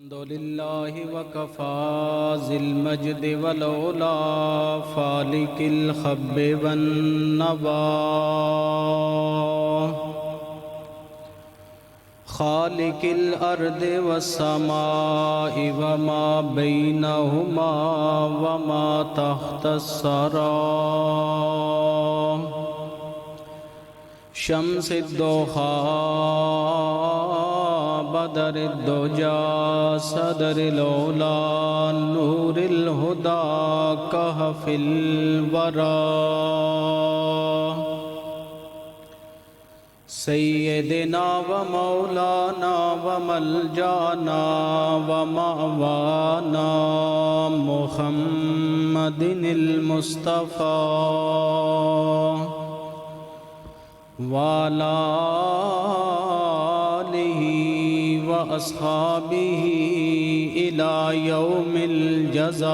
الحمد لله وكفى ذي المجد والعلا فالق الحب والنوى خالق الأرض والسماء وما بينهما وما تحت الثرى شمس الضحى بدر الدجى صدر العلا نور الهدى كهف الورى سيدنا ومولانا وملجانا ومأوانا محمد المصطفى وعلى آلہ وأصحابہ إلى يوم الجزاء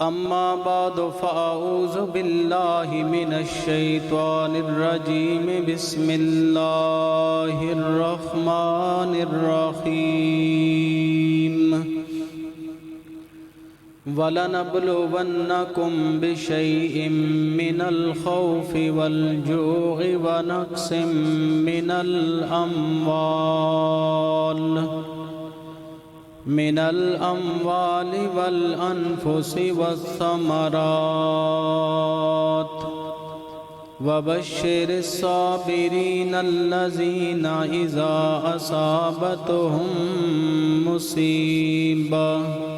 أما بعد فأعوذ بالله من الشيطان الرجيم بسم الله الرحمن الرحيم وَلَنَبْلُوَنَّكُمْ بِشَيْءٍ مِّنَ الْخَوْفِ وَالْجُوعِ وَنَقْصٍ مِّنَ الْأَمْوَالِ وَالْأَنفُسِ وَالثَّمَرَاتِ وَبَشِّرِ الصَّابِرِينَ الَّذِينَ إِذَا أَصَابَتْهُم مُّصِيبَةٌ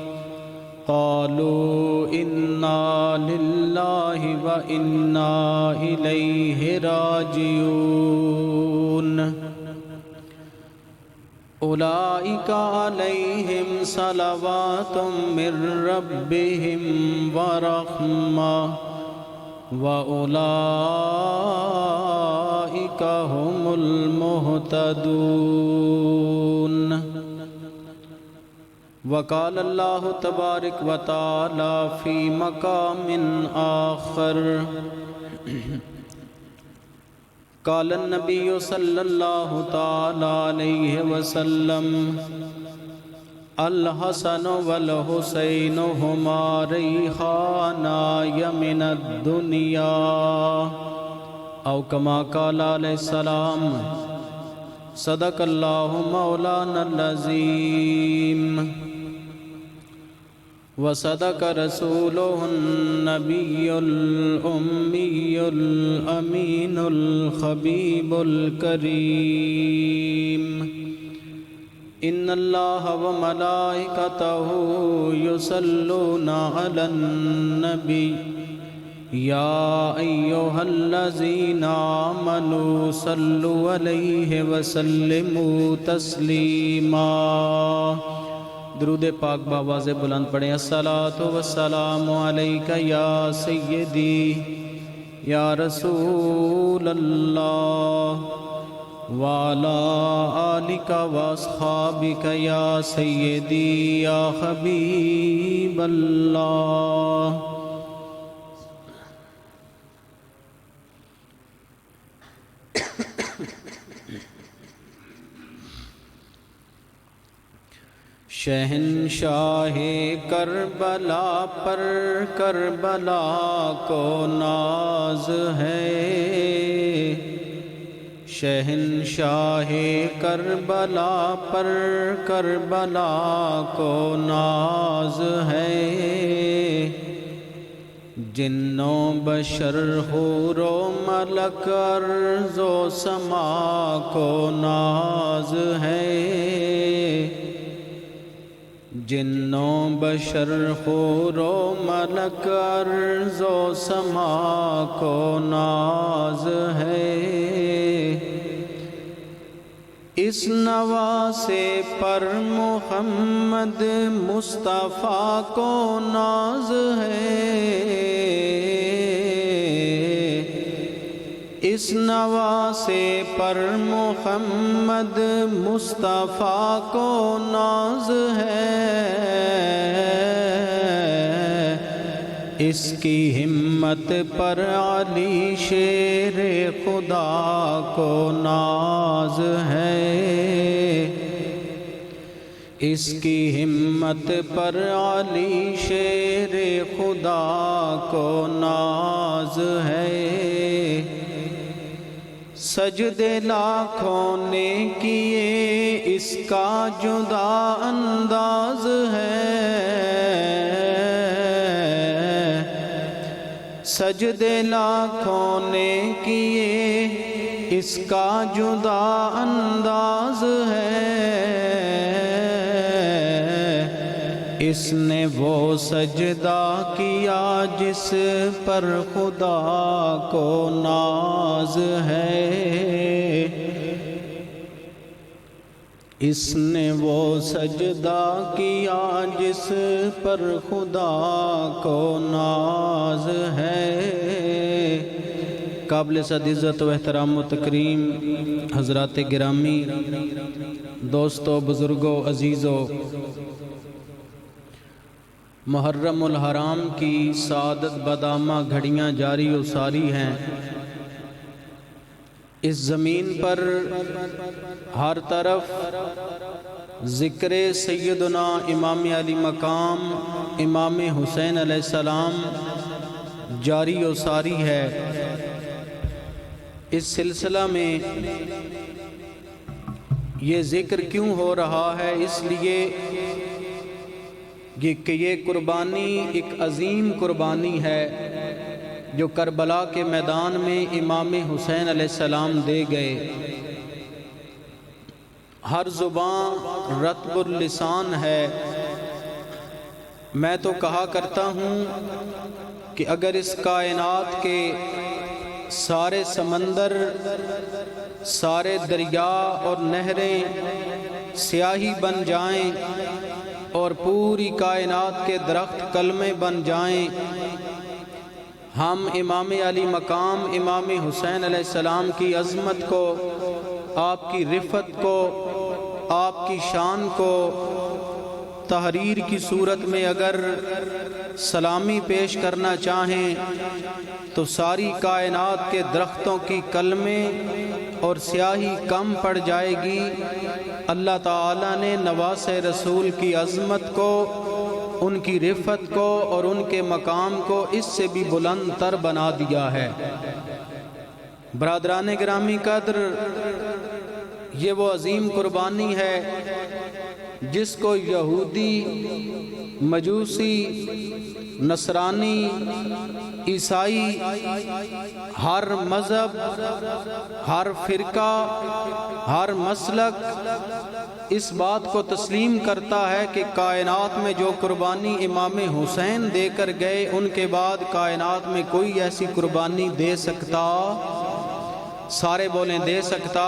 قالوا إنا لله وإنا إليه راجعون أولئك عليهم صلوات من ربهم ورحمة وأولئك هم المهتدون وقال اللہ تبارک و تعالی فی مقام آخر قال النبی صلی اللہ تعالی علیہ وسلم الحسن والحسین ہما ریحانای من الدنیا او کما قال علیہ السلام صدق اللہ مولانا العظیم وصدق رسوله النبي الأمي الأمين الخبيب الكريم إن الله وملائكته يصلون على النبي يا أيها الذين آمنوا صلوا عليه وسلموا تسليما درود پاک بآواز بلند پڑھیں الصلاۃ والسلام علیک یا سیدی یا رسول اللہ وعلی آلک واصحابک یا سیدی یا حبیب اللہ شہنشاہ کربلا پر کربلا کو ناز ہے شہنشاہ کربلا پر کربلا کو ناز ہے جنوں بشر حور و ملک ارض و سما کو ناز ہے جنوں بشر حور و ملک ارض و سما کو ناز ہے اس نواسے پر محمد مصطفیٰ کو ناز ہے اس نواسے پر محمد مصطفیٰ کو ناز ہے اس کی ہمت پر علی شیر خدا کو ناز ہے۔ اس کی ہمت پر علی شیر خدا کو ناز ہے، سجدے لاکھوں نے کیے اس کا جدا انداز ہے، سجدے لاکھوں نے کیے اس کا جدا انداز ہے، اس نے وہ سجدہ کیا جس پر خدا کو ناز ہے، اس نے وہ سجدہ کیا جس پر خدا کو ناز ہے۔ قابل صد عزت و احترام و تکریم حضرات گرامی، دوستو، بزرگوں، عزیزوں، محرم الحرام کی سعادت بدامہ گھڑیاں جاری و ساری ہیں۔ اس زمین پر ہر طرف ذکر سیدنا امام علی مقام امام حسین علیہ السلام جاری و ساری ہے۔ اس سلسلہ میں یہ ذکر کیوں ہو رہا ہے؟ اس لیے کہ یہ قربانی ایک عظیم قربانی ہے جو کربلا کے میدان میں امام حسین علیہ السلام دے گئے۔ ہر زبان رطب اللسان ہے۔ میں تو کہا کرتا ہوں کہ اگر اس کائنات کے سارے سمندر، سارے دریا اور نہریں سیاہی بن جائیں اور پوری کائنات کے درخت کلمے بن جائیں، ہم امام علی مقام امام حسین علیہ السلام کی عظمت کو، آپ کی رفعت کو، آپ کی شان کو تحریر کی صورت میں اگر سلامی پیش کرنا چاہیں تو ساری کائنات کے درختوں کی کلمے اور سیاہی کم پڑ جائے گی۔ اللہ تعالیٰ نے نواس رسول کی عظمت کو، ان کی رفعت کو اور ان کے مقام کو اس سے بھی بلند تر بنا دیا ہے۔ برادران گرامی قدر، یہ وہ عظیم قربانی ہے جس کو یہودی، مجوسی، نصرانی، عیسائی، ہر مذہب، ہر فرقہ، ہر مسلک اس بات کو تسلیم کرتا ہے کہ کائنات میں جو قربانی امام حسین دے کر گئے، ان کے بعد کائنات میں کوئی ایسی قربانی دے سکتا؟ سارے بولیں دے سکتا؟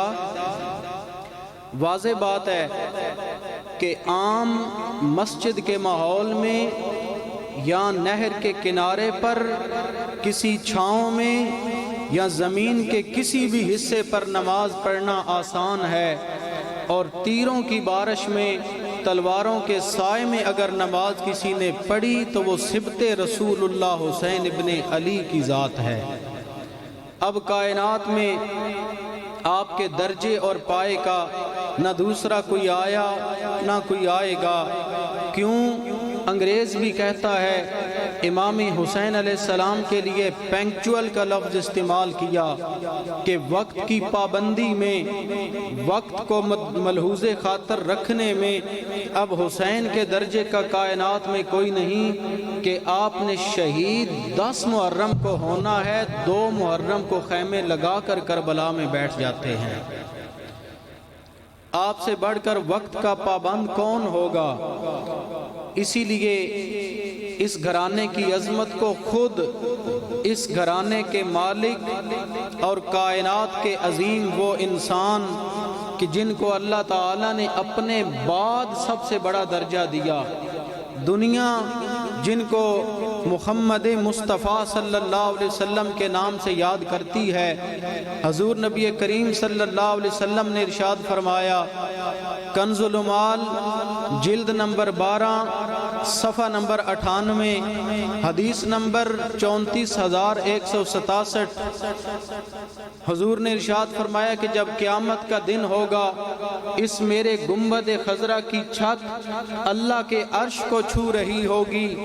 واضح بات ہے کہ عام مسجد کے ماحول میں یا نہر کے کنارے پر کسی چھاؤں میں یا زمین کے کسی بھی حصے پر نماز پڑھنا آسان ہے، اور تیروں کی بارش میں، تلواروں کے سائے میں اگر نماز کسی نے پڑھی تو وہ سبط رسول اللہ حسین ابن علی کی ذات ہے۔ اب کائنات میں آپ کے درجے اور پائے کا نہ دوسرا کوئی آیا نہ کوئی آئے گا۔ کیوں؟ انگریز بھی کہتا ہے، امام حسین علیہ السلام کے لیے پنکچول کا لفظ استعمال کیا کہ وقت کی پابندی میں، وقت کو ملحوظ خاطر رکھنے میں اب حسین کے درجے کا کائنات میں کوئی نہیں کہ آپ نے شہید 10 محرم کو ہونا ہے، 2 محرم کو خیمے لگا کر کربلا میں بیٹھ جاتے ہیں۔ آپ سے بڑھ کر وقت کا پابند کون ہوگا؟ اسی لیے اس گھرانے کی عظمت کو خود اس گھرانے کے مالک اور کائنات کے عظیم وہ انسان کہ جن کو اللہ تعالیٰ نے اپنے بعد سب سے بڑا درجہ دیا، دنیا جن کو محمد مصطفیٰ صلی اللہ علیہ وسلم کے نام سے یاد کرتی ہے، حضور نبی کریم صلی اللہ علیہ وسلم نے ارشاد فرمایا، کنز العمال جلد نمبر 12 صفحہ نمبر 98 حدیث نمبر 34,167 حضور نے ارشاد فرمایا کہ جب قیامت کا دن ہوگا اس میرے گنبد خضرا کی چھت اللہ کے عرش کو چھو رہی ہوگی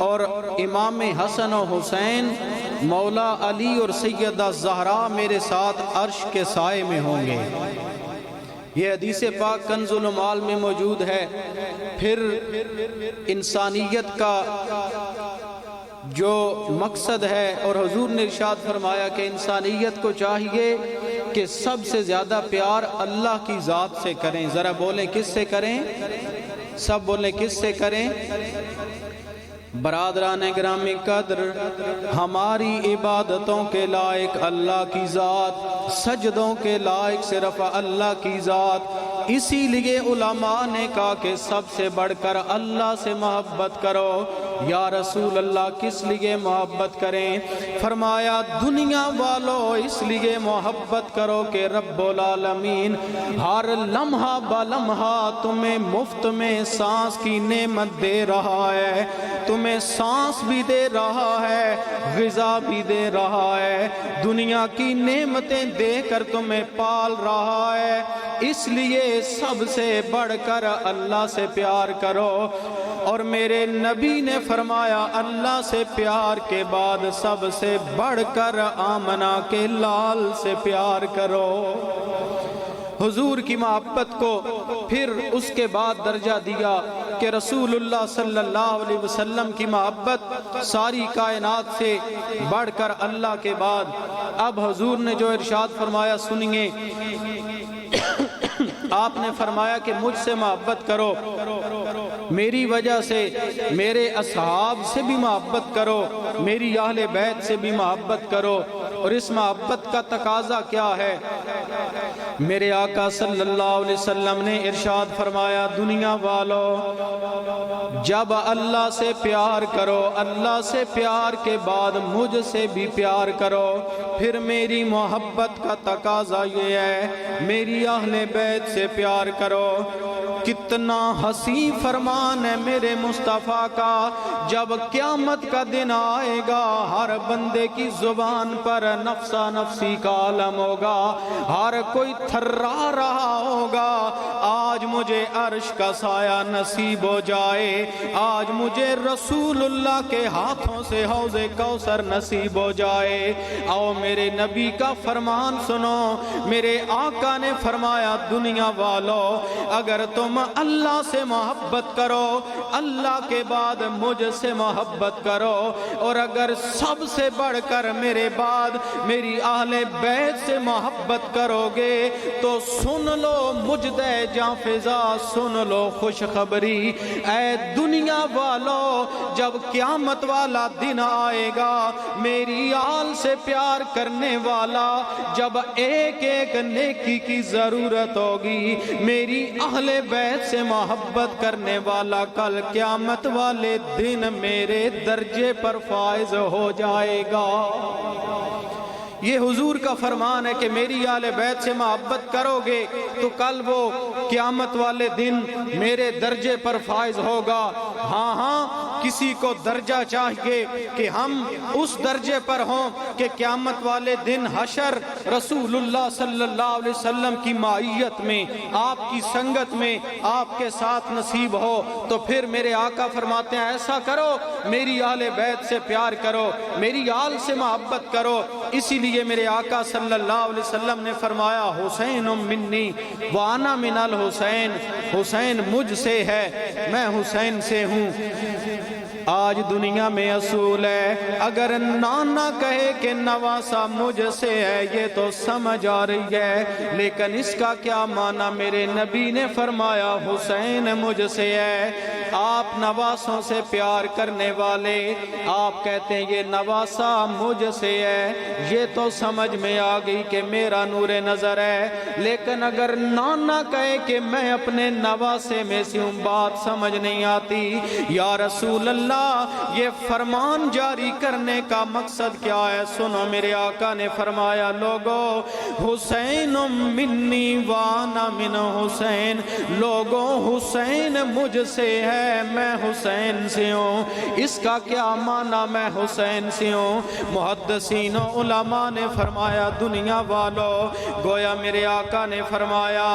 اور امام حسن و حسین مولا علی اور سیدہ زہرا میرے ساتھ عرش کے سائے میں ہوں گے۔ یہ حدیث پاک کنز المال میں موجود ہے۔ پھر انسانیت کا جو مقصد ہے، اور حضور نے ارشاد فرمایا کہ انسانیت کو چاہیے کہ سب سے زیادہ پیار اللہ کی ذات سے کریں۔ ذرا بولیں کس سے کریں؟ سب بولیں کس سے کریں؟ برادران گرامی قدر، ہماری عبادتوں کے لائق اللہ کی ذات، سجدوں کے لائق صرف اللہ کی ذات۔ اسی لیے علماء نے کہا کہ سب سے بڑھ کر اللہ سے محبت کرو۔ یا رسول اللہ کس لیے محبت کریں؟ فرمایا دنیا والو اس لیے محبت کرو کہ رب العالمین ہر لمحہ بلمحہ تمہیں مفت میں سانس کی نعمت دے رہا ہے، تمہیں سانس بھی دے رہا ہے، غذا بھی دے رہا ہے، دنیا کی نعمتیں دے کر تمہیں پال رہا ہے۔ اس لیے سب سے بڑھ کر اللہ سے پیار کرو۔ اور میرے نبی نے فرمایا اللہ سے پیار کے بعد سب سے بڑھ کر آمنہ کے لال سے پیار کرو۔ حضور کی محبت کو پھر اس کے بعد درجہ دیا کہ رسول اللہ صلی اللہ علیہ وسلم کی محبت ساری کائنات سے بڑھ کر اللہ کے بعد۔ اب حضور نے جو ارشاد فرمایا سنیے، آپ نے فرمایا کہ مجھ سے محبت کرو، میری وجہ سے میرے اصحاب سے بھی محبت کرو، میری اہل بیت سے بھی محبت کرو۔ اور اس محبت کا تقاضا کیا ہے؟ میرے آقا صلی اللہ علیہ وسلم نے ارشاد فرمایا دنیا والو جب اللہ سے پیار کرو، اللہ سے پیار کے بعد مجھ سے بھی پیار کرو۔ پھر میری محبت کا تقاضا یہ ہے میری اہل بیت سے پیار کرو۔ کتنا حسین فرمان ہے میرے مصطفیٰ کا، جب قیامت کا دن آئے گا ہر بندے کی زبان پر نفسا نفسی کا عالم ہوگا، ہر کوئی تھرا رہا ہوگا آج مجھے عرش کا سایہ نصیب ہو جائے، آج مجھے رسول اللہ کے ہاتھوں سے حوض کوثر نصیب ہو جائے۔ آؤ میرے نبی کا فرمان سنو، میرے آقا نے فرمایا دنیا والو اگر تم اللہ سے محبت کرو، اللہ کے بعد مجھ سے محبت کرو، اور اگر سب سے بڑھ کر میرے بعد میری اہل بیت سے محبت کرو گے تو سن لو مجدے جاں فضا، سن لو خوشخبری اے دنیا والو، جب قیامت والا دن آئے گا میری آل سے پیار کرنے والا جب ایک ایک نیکی کی ضرورت ہوگی، میری اہل بیت سے محبت کرنے والا کل قیامت والے دن میرے درجے پر فائز ہو جائے گا۔ یہ حضور کا فرمان ہے کہ میری آل بیت سے محبت کرو گے تو کل وہ قیامت والے دن میرے درجے پر فائز ہوگا۔ ہاں ہاں کسی کو درجہ چاہیے کہ ہم اس درجے پر ہوں کہ قیامت والے دن حشر رسول اللہ صلی اللہ علیہ وسلم کی معیت میں، آپ کی سنگت میں آپ کے ساتھ نصیب ہو۔ تو پھر میرے آقا فرماتے ہیں ایسا کرو میری آل بیت سے پیار کرو، میری آل سے محبت کرو۔ اسی لیے میرے آقا صلی اللہ علیہ وسلم نے فرمایا حسین منی وانا من الحسین، حسین مجھ سے ہے میں حسین سے ہوں۔ آج دنیا میں اصول ہے اگر نانا کہے کہ نواسا مجھ سے ہے یہ تو سمجھ آ رہی ہے، لیکن اس کا کیا معنی؟ میرے نبی نے فرمایا حسین مجھ سے ہے۔ آپ نواسوں سے پیار کرنے والے آپ کہتے ہیں یہ نواسا مجھ سے ہے، یہ تو سمجھ میں آ گئی کہ میرا نور نظر ہے، لیکن اگر نانا کہے کہ میں اپنے نواسے میں سے ہوں بات سمجھ نہیں آتی۔ یا رسول اللہ یہ فرمان جاری کرنے کا مقصد کیا ہے؟ سنو میرے آقا نے فرمایا لوگو حسین منی وانا من حسین، لوگو حسین مجھ سے ہے ہے میں حسین سے ہوں، اس کا کیا معنی میں حسین سے ہوں؟ محدثین و علماء نے فرمایا دنیا والو، گویا میرے آقا نے فرمایا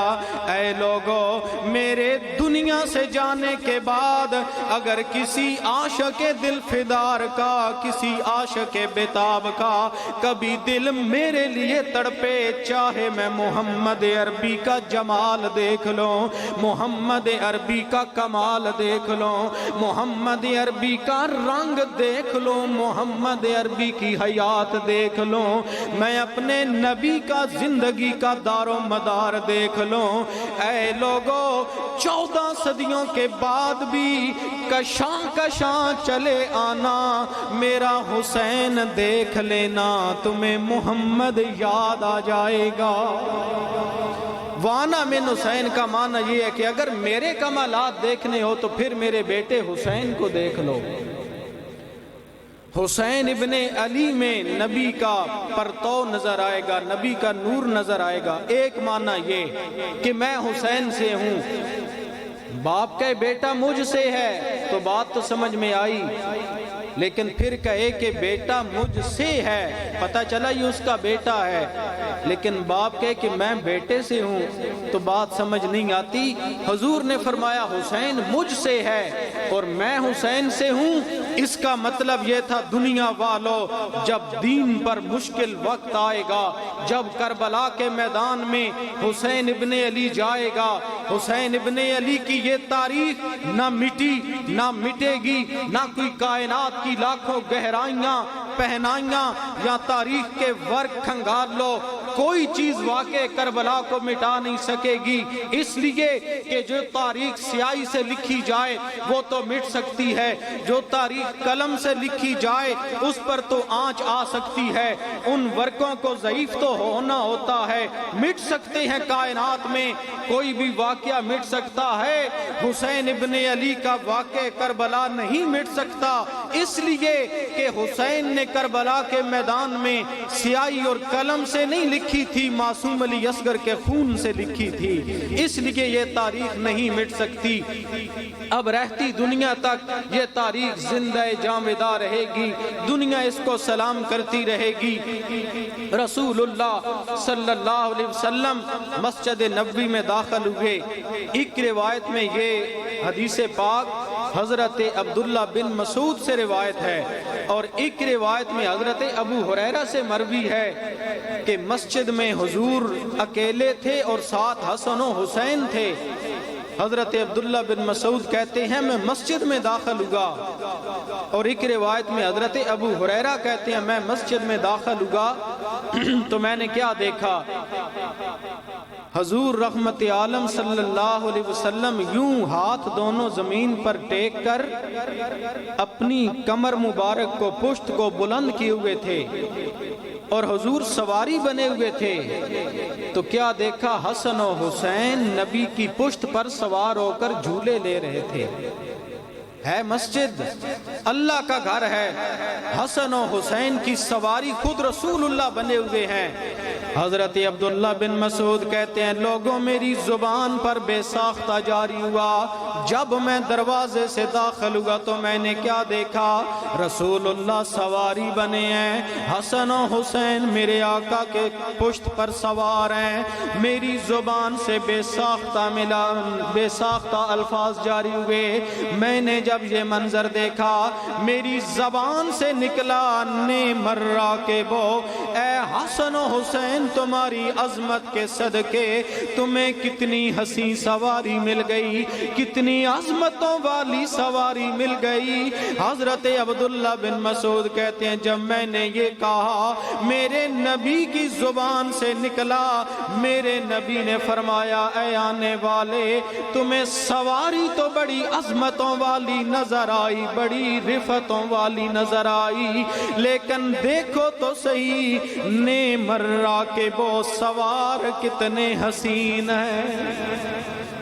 اے لوگو، میرے دنیا سے جانے کے بعد اگر کسی عاشق دل فدار کا، کسی عاشق بیتاب کا کبھی دل میرے لیے تڑپے، چاہے میں محمد عربی کا جمال دیکھ لوں، محمد عربی کا کمال دیکھ لوں، محمد عربی کا رنگ دیکھ لوں، محمد عربی کی حیات دیکھ لوں، میں اپنے نبی کا زندگی کا دار و مدار دیکھ لوں، اے لوگو 14 صدیوں کے بعد بھی کشاں کشاں چلے آنا، میرا حسین دیکھ لینا، تمہیں محمد یاد آ جائے گا۔ وانا من حسین کا معنی یہ ہے کہ اگر میرے کمالات دیکھنے ہو تو پھر میرے بیٹے حسین کو دیکھ لو۔ حسین ابن علی میں نبی کا پرتو نظر آئے گا، نبی کا نور نظر آئے گا۔ ایک معنی یہ کہ میں حسین سے ہوں، باپ کا بیٹا مجھ سے ہے تو بات تو سمجھ میں آئی، لیکن پھر کہے کہ بیٹا مجھ سے ہے، پتہ چلا یہ اس کا بیٹا ہے، لیکن باپ کہے کہ میں بیٹے سے ہوں تو بات سمجھ نہیں آتی۔ حضور نے فرمایا حسین مجھ سے ہے اور میں حسین سے ہوں، اس کا مطلب یہ تھا دنیا والو، جب دین پر مشکل وقت آئے گا، جب کربلا کے میدان میں حسین ابن علی جائے گا، حسین ابن علی کی یہ تاریخ نہ مٹی نہ مٹے گی، نہ کوئی کائنات کی لاکھوں گہرائیاں پہنائیاں یا تاریخ کے ورق کھنگال لو، کوئی چیز واقع کربلا کو مٹا نہیں سکے گی، اس لیے کہ جو تاریخ سیاہی سے لکھی جائے وہ تو مٹ سکتی ہے، جو تاریخ قلم سے لکھی جائے اس پر تو آنچ آ سکتی ہے، ان ورقوں کو ضعیف تو ہونا ہوتا ہے، مٹ سکتے ہیں کائنات میں کوئی بھی واقعہ مٹ سکتا ہے، حسین ابن علی کا واقع کربلا نہیں مٹ سکتا، اس لیے کہ حسین نے کربلا کے میدان میں سیاہی اور قلم سے نہیں لکھی تھی، معصوم علی اصغر کے خون سے لکھی تھی، اس لیے یہ تاریخ نہیں مٹ سکتی۔ اب رہتی دنیا تک یہ تاریخ زندہ جاودہ رہے گی، دنیا اس کو سلام کرتی رہے گی۔ رسول اللہ صلی اللہ علیہ وسلم مسجد نبوی میں داخل ہوئے، ایک روایت میں یہ حدیث پاک حضرت عبداللہ بن مسعود سے روایت ہے، اور ایک روایت میں حضرت ابو ہریرہ سے مروی ہے کہ مسجد میں حضور اکیلے تھے اور ساتھ حسن و حسین تھے۔ حضرت عبداللہ بن مسعود کہتے ہیں میں مسجد میں داخل ہوا، اور ایک روایت میں حضرت ابو ہریرہ کہتے ہیں میں مسجد میں داخل ہوا تو میں نے کیا دیکھا، حضور رحمت عالم صلی اللہ علیہ وسلم یوں ہاتھ دونوں زمین پر ٹیک کر اپنی کمر مبارک کو پشت کو بلند کیے ہوئے تھے، اور حضور سواری بنے ہوئے تھے، تو کیا دیکھا حسن و حسین نبی کی پشت پر سوار ہو کر جھولے لے رہے تھے۔ ہے مسجد اللہ کا گھر ہے، حسن و حسین کی سواری خود رسول اللہ بنے ہوئے ہیں۔ حضرت عبداللہ بن مسعود کہتے ہیں لوگوں میری زبان پر بے ساختہ جاری ہوا، جب میں دروازے سے داخل ہوا تو میں نے کیا دیکھا، رسول اللہ سواری بنے ہیں، حسن و حسین میرے آقا کے پشت پر سوار ہیں، میری زبان سے بے ساختہ الفاظ جاری ہوئے، میں نے جب یہ منظر دیکھا میری زبان سے نکلا نعم الراکب، اے حسن و حسین تمہاری عظمت کے صدقے تمہیں کتنی حسین سواری مل گئی، کتنی عظمتوں والی سواری مل گئی۔ حضرت عبداللہ بن مسعود کہتے ہیں جب میں نے یہ کہا میرے نبی کی زبان سے نکلا، میرے نبی نے فرمایا اے آنے والے تمہیں سواری تو بڑی عظمتوں والی نظر آئی، بڑی رفتوں والی نظر آئی، لیکن دیکھو تو صحیح نعم الراکب سوار کتنے حسین ہیں۔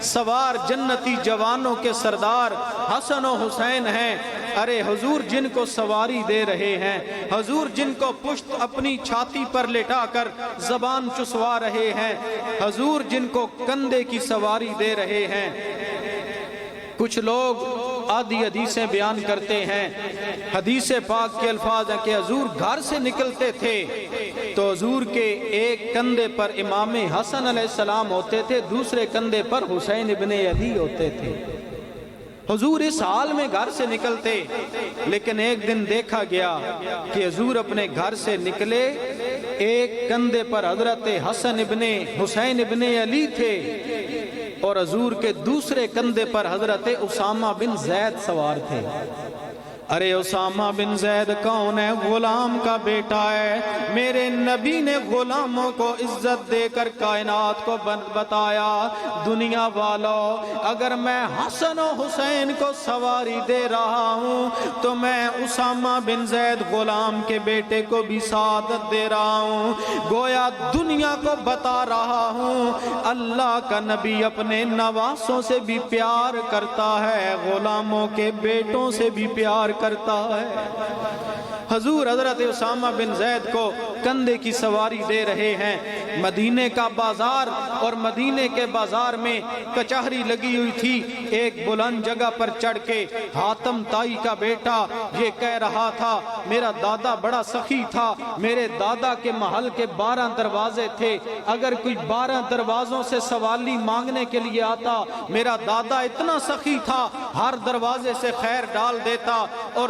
سوار جنتی جوانوں کے سردار حسن و حسین ہیں۔ ارے حضور جن کو سواری دے رہے ہیں، حضور جن کو پشت اپنی چھاتی پر لٹا کر زبان چسوا رہے ہیں، حضور جن کو کندھے کی سواری دے رہے ہیں۔ کچھ لوگ آدھی حدیثیں بیان کرتے ہیں، حدیث پاک کے الفاظ ہیں کہ حضور گھر سے نکلتے تھے تو حضور کے ایک کندھے پر امام حسن علیہ السلام ہوتے تھے، دوسرے کندھے پر حسین ابن علی ہوتے تھے۔ حضور اس حال میں گھر سے نکلتے، لیکن ایک دن دیکھا گیا کہ حضور اپنے گھر سے نکلے، ایک کندھے پر حضرت حسین ابن علی تھے اور حضور کے دوسرے کندھے پر حضرت اسامہ بن زید سوار تھے۔ ارے اسامہ بن زید کون ہے؟ غلام کا بیٹا ہے۔ میرے نبی نے غلاموں کو عزت دے کر کائنات کو بتایا، دنیا والو اگر میں حسن و حسین کو سواری دے رہا ہوں تو میں اسامہ بن زید غلام کے بیٹے کو بھی سعادت دے رہا ہوں۔ گویا دنیا کو بتا رہا ہوں اللہ کا نبی اپنے نواسوں سے بھی پیار کرتا ہے، غلاموں کے بیٹوں سے بھی پیار کرتا ہے۔ حضور حضرت اسامہ بن زید کو کندھے کی سواری دے رہے ہیں۔ مدینے کا بازار اور مدینے کے بازار میں کچہری لگی ہوئی تھی۔ ایک بلند جگہ پر چڑھ کے حاتم طائی کا بیٹا یہ کہہ رہا تھا میرا دادا بڑا سخی تھا، میرے دادا کے محل کے 12 دروازے تھے، اگر کوئی 12 دروازوں سے سوالی مانگنے کے لیے آتا میرا دادا اتنا سخی تھا ہر دروازے سے خیر ڈال دیتا اور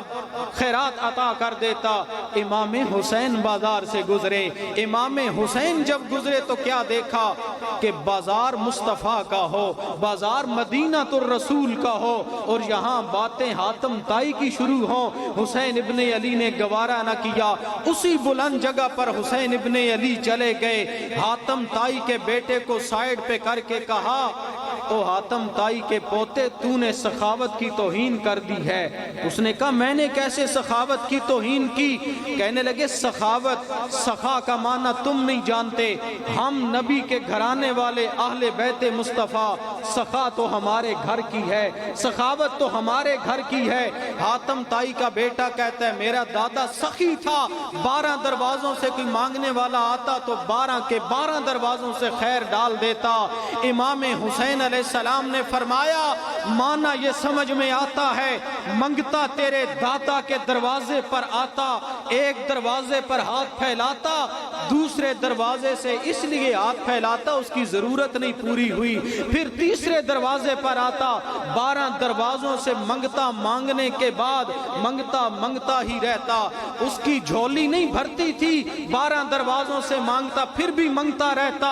خیرات عطا کر دیتا۔ امام حسین بازار سے گزرے، امام حسین جب گزرے تو کیا دیکھا کہ بازار مصطفیٰ کا ہو، بازار مدینہ الرسول کا ہو اور یہاں باتیں حاتم طائی کی شروع ہوں۔ حسین ابن علی نے گوارا نہ کیا، اسی بلند جگہ پر حسین ابن علی چلے گئے، حاتم طائی کے بیٹے کو سائیڈ پہ کر کے کہا او حاتم طائی کے پوتے تو نے سخاوت کی توہین کر دی ہے۔ اس نے کہا میں نے کیسے سخاوت کی توہین کی؟ کہنے لگے سخاوت، سخا کا معنی تم نہیں جانتے، ہم نبی کے گھرانے والے اہل بیت مصطفیٰ، سخا تو ہمارے گھر کی ہے، سخاوت تو ہمارے گھر کی ہے۔ حاتم طائی کا بیٹا کہتا ہے میرا دادا سخی تھا، 12 دروازوں سے کوئی مانگنے والا آتا تو 12 کے 12 دروازوں سے خیر ڈال دیتا۔ امام حسین علیہ السلام نے فرمایا مانا یہ سمجھ میں آتا ہے، منگتا تیرے دادا کے دروازے پر آتا، ایک دروازے پر ہاتھ پھیلاتا، دوسرے دروازے سے اس لیے ہاتھ پھیلاتا اس کی ضرورت نہیں پوری ہوئی، پھر تیسرے دروازے پر آتا، 12 دروازوں سے منگتا، مانگنے کے بعد منگتا منگتا ہی رہتا، اس کی جھولی نہیں بھرتی تھی، 12 دروازوں سے مانگتا پھر بھی منگتا رہتا۔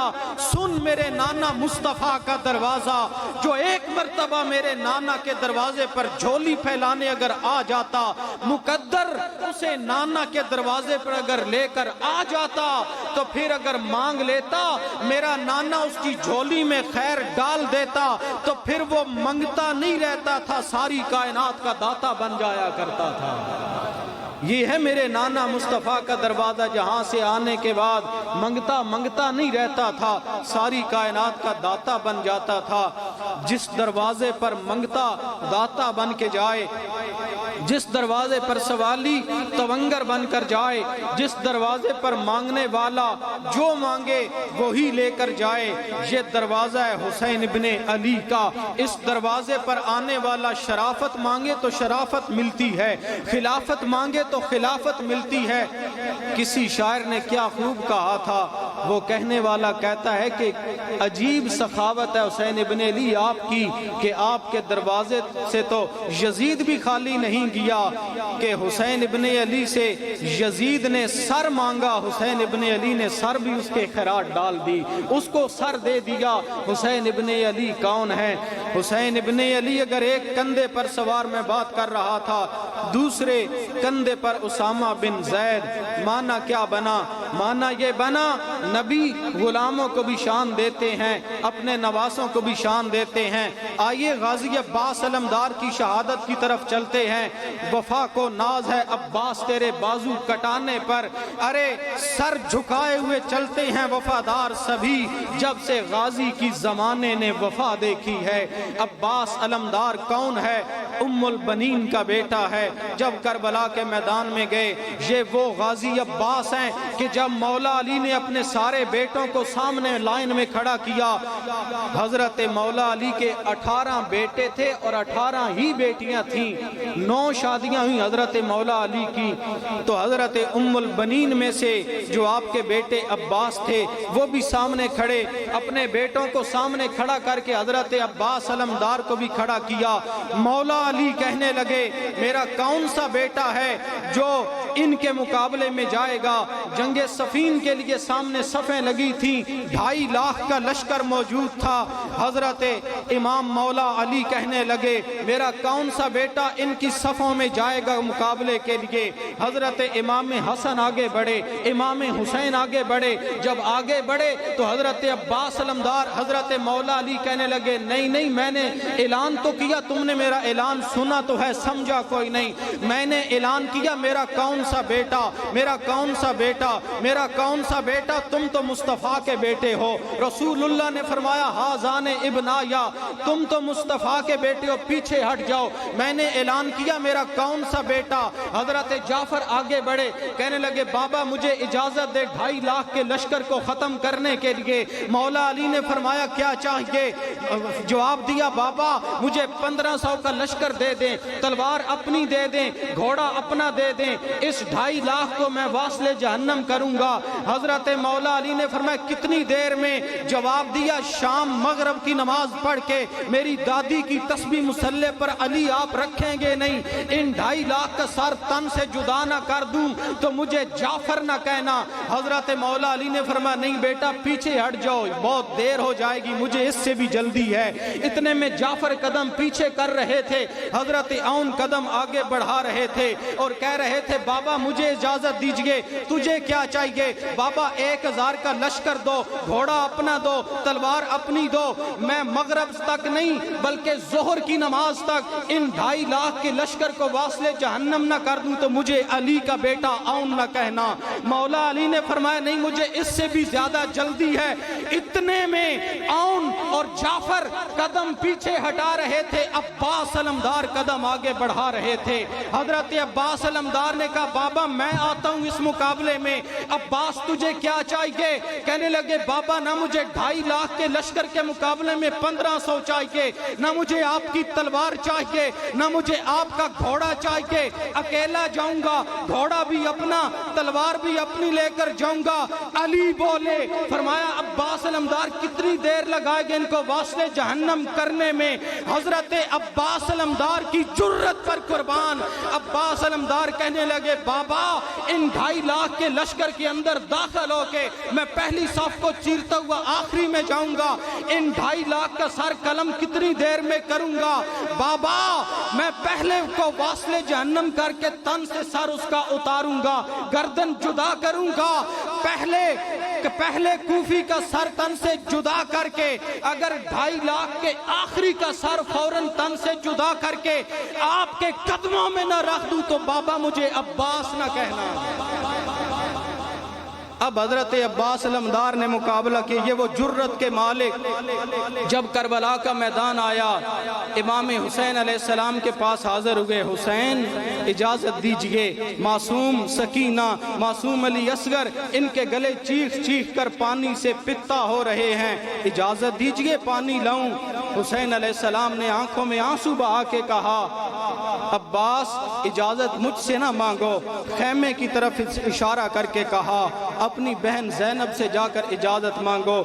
سن میرے نانا مصطفیٰ کا دروازہ، جو ایک مرتبہ میرے نانا کے دروازے پر جھولی پھیلانے اگر آ جاتا، مقدر اسے نانا کے دروازے پر اگر لے کر آ جاتا تو پھر اگر مانگ لیتا میرا نانا اس کی جھولی میں خیر ڈال دیتا تو پھر وہ منگتا نہیں رہتا تھا، ساری کائنات کا داتا بن جایا کرتا تھا۔ یہ ہے میرے نانا مصطفیٰ کا دروازہ، جہاں سے آنے کے بعد منگتا منگتا نہیں رہتا تھا، ساری کائنات کا داتا بن جاتا تھا۔ جس دروازے پر منگتا داتا بن کے جائے، جس دروازے پر سوالی تونگر بن کر جائے، جس دروازے پر مانگنے والا جو مانگے وہی لے کر جائے، یہ دروازہ ہے حسین ابن علی کا۔ اس دروازے پر آنے والا شرافت مانگے تو شرافت ملتی ہے، خلافت مانگے تو خلافت ملتی ہے۔ کسی شاعر نے کیا خوب کہا تھا، وہ کہنے والا کہتا ہے کہ عجیب سخاوت ہے حسین ابن علی آپ کی کہ آپ کے دروازے سے تو یزید بھی خالی نہیں گیا کہ حسین ابن علی سے یزید نے سر مانگا، حسین ابن علی نے سر بھی اس کے خیرات ڈال دی، اس کو سر دے دیا۔ حسین ابن علی کون ہے؟ حسین ابن علی اگر ایک کندھے پر سوار میں بات کر رہا تھا، دوسرے کندھے پر اسامہ بن زید، مانا کیا بنا؟ مانا یہ بنا نبی غلاموں کو بھی شان دیتے ہیں، اپنے نواسوں کو بھی شان دیتے ہیں۔ آئیے غازی عباس علمدار کی شہادت کی طرف چلتے ہیں۔ وفا کو ناز ہے عباس تیرے بازو کٹانے پر، ارے سر جھکائے ہوئے چلتے ہیں وفادار سبھی، جب سے غازی کی زمانے نے وفا دیکھی ہے۔ عباس علمدار کون ہے؟ ام البنین کا بیٹا ہے۔ جب کربلا کے میدان میں گئے، یہ وہ غازی عباس ہیں کہ جب مولا علی نے اپنے سارے بیٹوں کو سامنے لائن میں کھڑا کیا، حضرت مولا علی کے 18 بیٹے تھے اور 18 ہی بیٹیاں تھیں، 9 شادیاں ہوئی حضرت مولا علی کی، تو حضرت ام البنین میں سے جو آپ کے بیٹے عباس تھے وہ بھی سامنے کھڑے، اپنے بیٹوں کو سامنے کھڑا کر کے حضرت عباس علمدار کو بھی کھڑا کیا۔ مولا علی کہنے لگے میرا کون سا بیٹا ہے جو ان کے مقابلے میں جائے گا؟ جنگ صفین کے لیے سامنے صفیں لگی تھیں، 2.5 لاکھ کا لشکر موجود تھا۔ حضرت امام مولا علی کہنے لگے میرا کون سا بیٹا ان کی صفوں میں جائے گا مقابلے کے لیے؟ حضرت امام حسن آگے بڑھے، امام حسین آگے بڑھے، جب آگے بڑھے تو حضرت عباس علمدار حضرت مولا علی کہنے لگے نہیں نہیں، میں نے اعلان تو کیا، تم نے میرا اعلان سنا تو ہے، سمجھا کوئی نہیں، میں نے اعلان کیا میرا کون سا بیٹا، میرا کون سا بیٹا، میرا کون سا بیٹا، تم تو مصطفیٰ کے بیٹے ہو۔ رسول اللہ نے فرمایا ہازان ابنایا، تم تو مصطفیٰ کے بیٹے ہو، پیچھے ہٹ جاؤ، میں نے اعلان کیا میرا کون سا بیٹا۔ حضرت جعفر آگے بڑھے، کہنے لگے بابا مجھے اجازت دے 2.5 لاکھ کے لشکر کو ختم کرنے کے لیے۔ مولا علی نے فرمایا کیا چاہیے؟ جواب دیا بابا مجھے 1500 کا لشکر دے دیں، تلوار اپنی دے دیں، گھوڑا اپنا دے دیں، اس 2.5 لاکھ کو میں واصل جہنم کروں گا۔ حضرت مولا علی نے فرمایا کتنی دیر میں؟ جواب دیا شام مغرب کی نماز پڑھ کے میری دادی کی تسبیح مصلے پر علی آپ رکھیں گے نہیں، ان 2.5 لاکھ کا سر تن سے جدا نہ کر دوں تو مجھے جعفر نہ کہنا۔ حضرت مولا علی نے فرمایا نہیں بیٹا پیچھے ہٹ جاؤ، بہت دیر ہو جائے گی، مجھے اس سے بھی جلدی ہے۔ اتنے میں جعفر قدم پیچھے کر رہے تھے، حضرت عون قدم آگے بڑھا رہے تھے اور کہہ رہے تھے بابا مجھے اجازت دیجئے، تجھے کیا چاہیے؟ بابا 1000 کا لشکر دو، گھوڑا اپنا دو، تلوار اپنی دو، میں مغرب تک نہیں بلکہ ظہر کی نماز تک ان 2.5 لاکھ کے لشکر کو واصل جہنم نہ کر دوں تو مجھے علی کا بیٹا عون نہ کہنا۔ مولا علی نے فرمایا نہیں مجھے اس سے بھی زیادہ جلدی ہے۔ اتنے میں عون اور جعفر قدم پیچھے ہٹا رہے تھے، عباس علمدار قدم آگے بڑھا رہے تھے۔ حضرت عباس علمدار نے کہا بابا میں آتا ہوں اس مقابلے میں، عباس تجھے کیا چاہیے؟ کہنے لگے بابا نہ مجھے 2.5 لاکھ کے لشکر کے مقابلے میں 1500 چاہیے، نہ مجھے آپ کی تلوار چاہیے، نہ مجھے آپ کا گھوڑا چاہیے، اکیلا جاؤں گا، گھوڑا بھی اپنا، تلوار بھی اپنی لے کر جاؤں گا۔ علی بولے، فرمایا عباس علمدار کتنی دیر لگائے گے ان کو واصل جہنم کرنے میں؟ حضرت عباس علمدار کی جرت پر قربان، عباس علمدار کہنے لگے بابا ان 2.5 لاکھ کے لشکر کے اندر داخل ہو کے میں پہلی صف کو چیرتا ہوا آخری میں جاؤں گا، ان 2.5 لاکھ کا سر قلم کتنی دیر میں کروں گا؟ بابا میں پہلے کو واصل جہنم کر کے تن سے سر اس کا اتاروں گا، گردن جدا کروں گا، پہلے کوفی کا سر تن سے جدا کر کے اگر 2.5 لاکھ کے آخری کا سر فوراً تن سے جدا کر کے آپ کے قدموں میں نہ رکھ دوں تو بابا مجھے عباس نہ کہنا۔ اب حضرت عباس علمدار نے مقابلہ کیا، یہ وہ جرت کے مالک۔ جب کربلا کا میدان آیا امام حسین علیہ السلام کے پاس حاضر ہوئے، حسین اجازت دیجئے، معصوم سکینہ، معصوم علی اصغر ان کے گلے چیخ چیخ کر پانی سے پتا ہو رہے ہیں، اجازت دیجئے پانی لاؤں؟ حسین علیہ السلام نے آنکھوں میں آنسو بہا کے کہا عباس اجازت مجھ سے نہ مانگو، خیمے کی طرف اشارہ کر کے کہا اپنی بہن زینب سے جا کر اجازت مانگو۔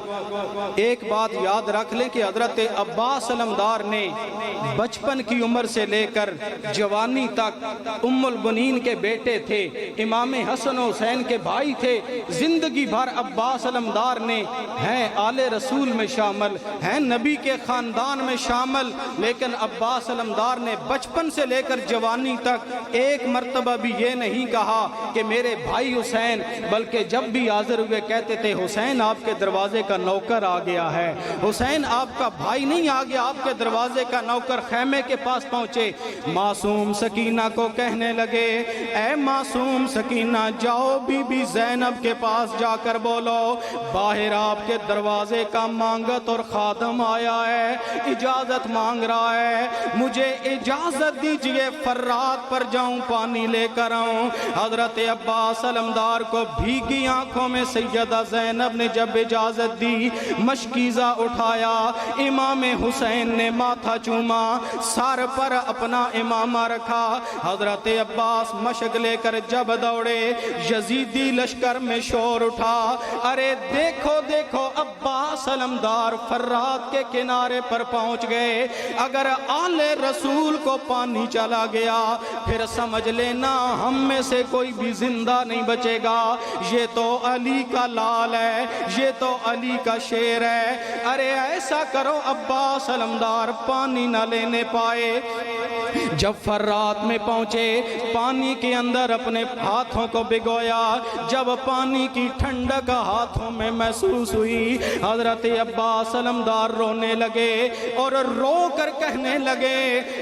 ایک بات یاد رکھ لیں کہ حضرت عباس علمدار نے بچپن کی عمر سے لے کر جوانی تک ام البنین کے بیٹے تھے، امام حسن و حسین کے بھائی تھے، زندگی بھر عباس علمدار نے ہیں آل رسول میں شامل، ہیں نبی کے خاندان میں شامل، لیکن عباس علمدار نے بچپن سے لے کر جوانی تک ایک مرتبہ بھی یہ نہیں کہا کہ میرے بھائی حسین، بلکہ جب بھی حاضر ہوئے کہتے تھے حسین آپ کے دروازے کا نوکر آ گیا ہے، حسین آپ کا بھائی نہیں آ گیا، آپ کے دروازے کا نوکر۔ خیمے کے پاس پہنچے، معصوم سکینہ کو کہنے لگے اے معصوم سکینہ جاؤ بی بی زینب کے پاس جا کر بولو باہر آپ کے دروازے کا مانگت اور خادم آیا ہے، اجازت مانگ رہا ہے، مجھے اجازت دیجئے فرات پر جاؤں پانی لے کر آؤں۔ حضرت عباس علمدار کو بھیگی آنکھوں میں سیدہ زینب نے جب اجازت دی مشکیزہ اٹھایا، امام حسین نے ماتھا چوما، سر پر اپنا امامہ رکھا، حضرت عباس مشک لے کر جب دوڑے یزیدی لشکر میں شور اٹھا، ارے دیکھو دیکھو عباس علمدار فرات کے کنارے پر پہنچ گئے، اگر آل رسول کو پانی چلا گیا پھر سمجھ لینا ہم میں سے کوئی بھی زندہ نہیں بچے گا، یہ تو علی کا لال ہے، یہ تو علی کا شیر ہے، ارے ایسا کرو عباس علمدار پانی نہ لینے پائے، جب فرات میں پہنچے پانی کے اندر اپنے ہاتھوں کو بگویا، جب پانی کی ٹھنڈک ہاتھوں میں محسوس ہوئی حضرت عباس علمدار رونے لگے اور رو کر کہنے لگے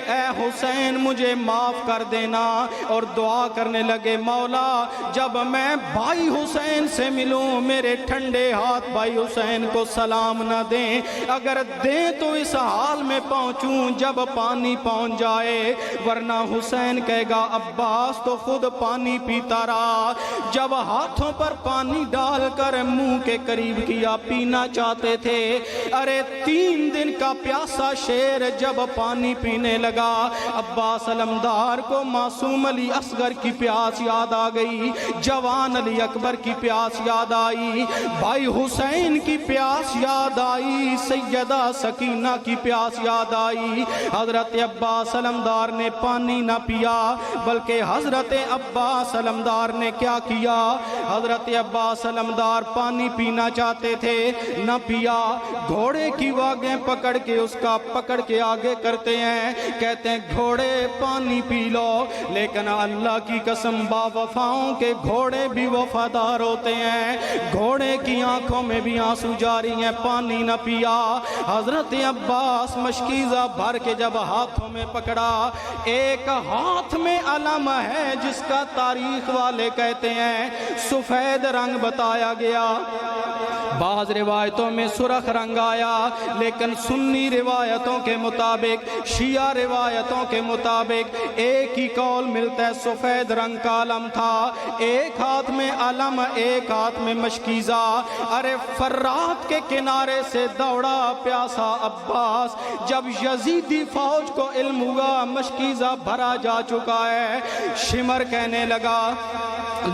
اے حسین مجھے معاف کر دینا، اور دعا کرنے لگے مولا جب میں بھائی حسین سے ملوں میرے ٹھنڈے ہاتھ بھائی حسین کو سلام نہ دیں، اگر دیں تو اس حال میں پہنچوں جب پانی پہنچ جائے، ورنہ حسین کہے گا عباس تو خود پانی پیتا رہا، جب ہاتھوں پر پانی ڈال کر منہ کے قریب کیا پینا چاہتے تھے، ارے 3 دن کا پیاسا شیر جب پانی پینے لگا، عباس علمدار کو معصوم علی اصغر کی پیاس یاد آ گئی، جوان علی اکبر کی پیاس یاد آئی، بھائی حسین کی پیاس یاد آئی، سیدہ سکینہ کی پیاس یاد آئی، حضرت عباس علمدار نے پانی نہ پیا بلکہ حضرت عباس علمدار نے کیا کیا، حضرت عباس علمدار پانی پینا چاہتے تھے نہ پیا، گھوڑے کی واگیں پکڑ کے اس کا پکڑ کے آگے کرتے ہیں، کہتے ہیں گھوڑے پانی پی لو، لیکن اللہ کی قسم با وفاؤں کے گھوڑے بھی وفادار ہوتے ہیں، گھوڑے کی آنکھوں میں بھی آنسو جاری ہیں، پانی نہ پیا، حضرت عباس مشکیزہ بھر کے جب ہاتھوں میں پکڑا، ایک ہاتھ میں علم ہے جس کا تاریخ والے کہتے ہیں سفید رنگ بتایا گیا، بعض روایتوں میں سرخ رنگ آیا، لیکن سنی روایتوں کے مطابق شیعہ روایتوں کے مطابق ایک ہی قول ملتا ہے سفید رنگ کا علم تھا، ایک ہاتھ میں علم ایک ہاتھ میں مشکیزہ، ارے فرات کے کنارے سے دوڑا پیاسا عباس، جب یزیدی فوج کو علم ہوا مشکیزہ بھرا جا چکا ہے، شمر کہنے لگا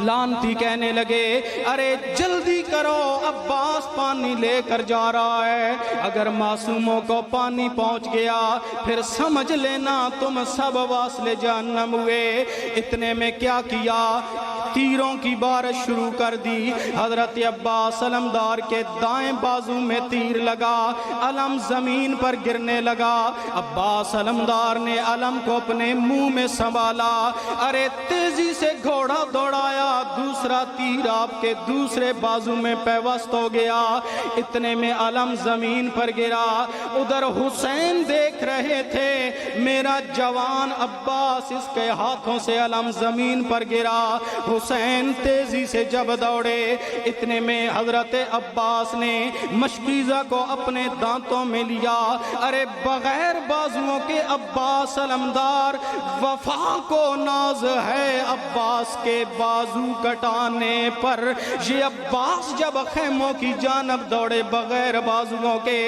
لانتی کہنے لگے ارے جلدی کرو عباس پانی لے کر جا رہا ہے، اگر معصوموں کو پانی پہنچ گیا پھر سمجھ لینا تم سب واصل جہنم ہوئے، اتنے میں کیا کیا تیروں کی بارش شروع کر دی، حضرت عباس علمدار کے دائیں بازو میں تیر لگا، علم زمین پر گرنے لگا، عباس علمدار نے علم کو اپنے منہ میں سنبھالا، ارے تیزی سے گھوڑا دوڑایا، دوسرا تیر آپ کے دوسرے بازو میں پیوست ہو گیا، اتنے میں علم زمین پر گرا، ادھر حسین دیکھ رہے تھے میرا جوان عباس اس کے ہاتھوں سے علم زمین پر گرا، حسین تیزی سے جب دوڑے، اتنے میں حضرت عباس نے مشکیزہ کو اپنے دانتوں میں لیا، ارے بغیر بازوؤں کے عباس علمدار وفا کو ناز ہے عباس کے بازو کٹانے پر، یہ عباس جب خیموں کی جانب دوڑے بغیر بازوؤں کے،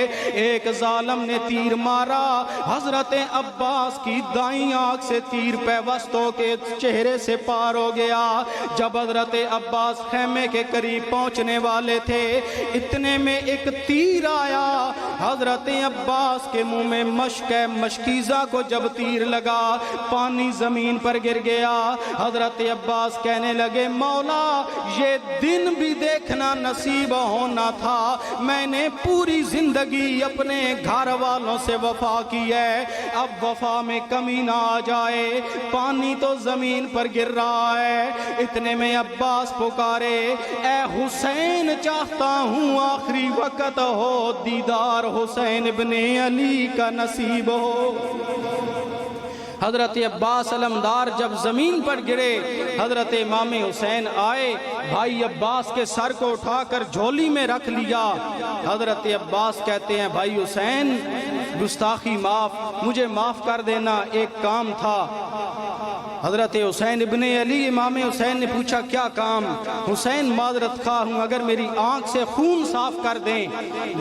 ایک ظالم نے تیر مارا، حضرت عباس کی دائیں آنکھ سے تیر پیوست ہو کے چہرے سے پار ہو گیا، جب حضرت عباس خیمے کے قریب پہنچنے والے تھے اتنے میں ایک تیر آیا، حضرت عباس کے منہ میں مشک ہے، مشکیزہ کو جب تیر لگا پانی زمین پر گر گیا، حضرت عباس کہنے لگے مولا یہ دن بھی دیکھنا نصیب ہونا تھا، میں نے پوری زندگی اپنے گھر والوں سے وفا کی ہے، اب وفا میں کمی نہ آ جائے، پانی تو زمین پر گر رہا ہے، اتنے میں عباس پکارے اے حسین چاہتا ہوں آخری وقت ہو دیدار حسین ابن علی کا نصیب ہو، حضرت عباس علمدار جب زمین پر گرے حضرت امام حسین آئے، بھائی عباس کے سر کو اٹھا کر جھولی میں رکھ لیا، حضرت عباس کہتے ہیں بھائی حسین گستاخی معاف، مجھے معاف کر دینا، ایک کام تھا، حضرت حسین ابن علی امام حسین نے پوچھا کیا کام؟ حسین معذرت خواہ ہوں، اگر میری آنکھ سے خون صاف کر دیں،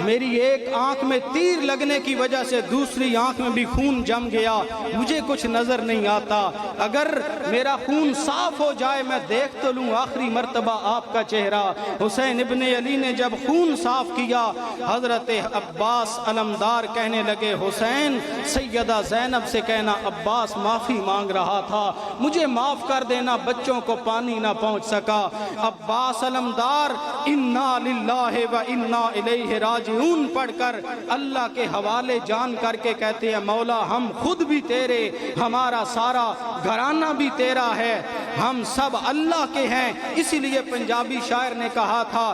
میری ایک آنکھ میں تیر لگنے کی وجہ سے دوسری آنکھ میں بھی خون جم گیا، مجھے کچھ نظر نہیں آتا، اگر میرا خون صاف ہو جائے میں دیکھ تو لوں آخری مرتبہ آپ کا چہرہ۔ حسین ابن علی نے جب خون صاف کیا، حضرت عباس علمدار کہنے لگے حسین سیدہ زینب سے کہنا عباس معافی مانگ رہا تھا، مجھے معاف کر دینا، بچوں کو پانی نہ پہنچ سکا۔ عباس علمدار انا للہ و انا الیہ راجعون پڑھ کر اللہ کے حوالے جان کر کے کہتے ہیں مولا ہم خود بھی تیرے، ہمارا سارا گھرانہ بھی تیرا ہے، ہم سب اللہ کے ہیں۔ اسی لیے پنجابی شاعر نے کہا تھا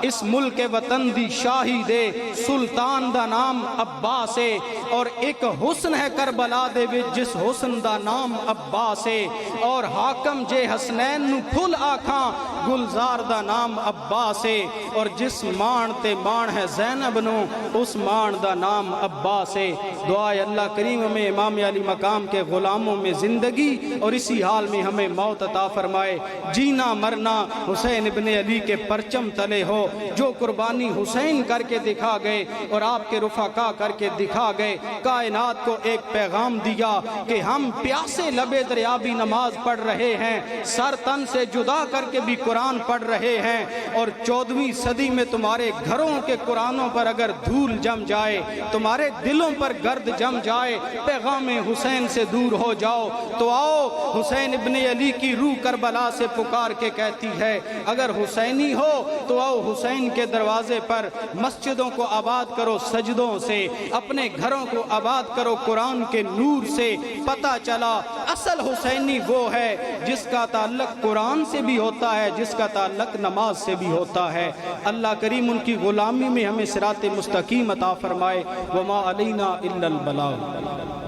اس ملک وطن دی شاہی دے سلطان دا نام عباس ہے، اور ایک حسن ہے کربلا دے وچ جس حسن دا نام عباس ہے، اور حاکم جے حسنین نو پھل آکھاں گلزار دا نام عباس ہے، اور جس مان تے مان ہے زینب نو اس مان دا نام عباس ہے۔ دعائے اللہ کریم ہمیں امام علی مقام کے غلاموں میں زندگی اور اسی حال میں ہمیں موت عطا فرمائے۔ جینا مرنا حسین ابن علی کے پرچم تلے ہو، جو قربانی حسین کر کے دکھا گئے اور آپ کے رفقا کر کے دکھا گئے، کائنات کو ایک پیغام دیا کہ ہم پیاسے لبے دریا بھی نماز پڑھ رہے ہیں، سر تن سے جدا کر کے بھی قرآن پڑھ رہے ہیں، اور 14ویں صدی میں تمہارے گھروں کے قرآنوں پر اگر دھول جم جائے، تمہارے دلوں پر گرد جم جائے، پیغام حسین سے دور ہو جاؤ، تو آؤ حسین ابن علی کی روح کربلا سے پکار کے کہتی ہے اگر حسینی ہو تو آؤ حسین کے دروازے پر، مسجدوں کو آباد کرو سجدوں سے، اپنے گھروں کو آباد کرو قرآن کے نور سے۔ پتہ چلا اصل حسینی وہ ہے جس کا تعلق قرآن سے بھی ہوتا ہے، جس کا تعلق نماز سے بھی ہوتا ہے۔ اللہ کریم ان کی غلامی میں ہمیں صراط مستقیم عطا فرمائے۔ وما علینا الا البلاغ۔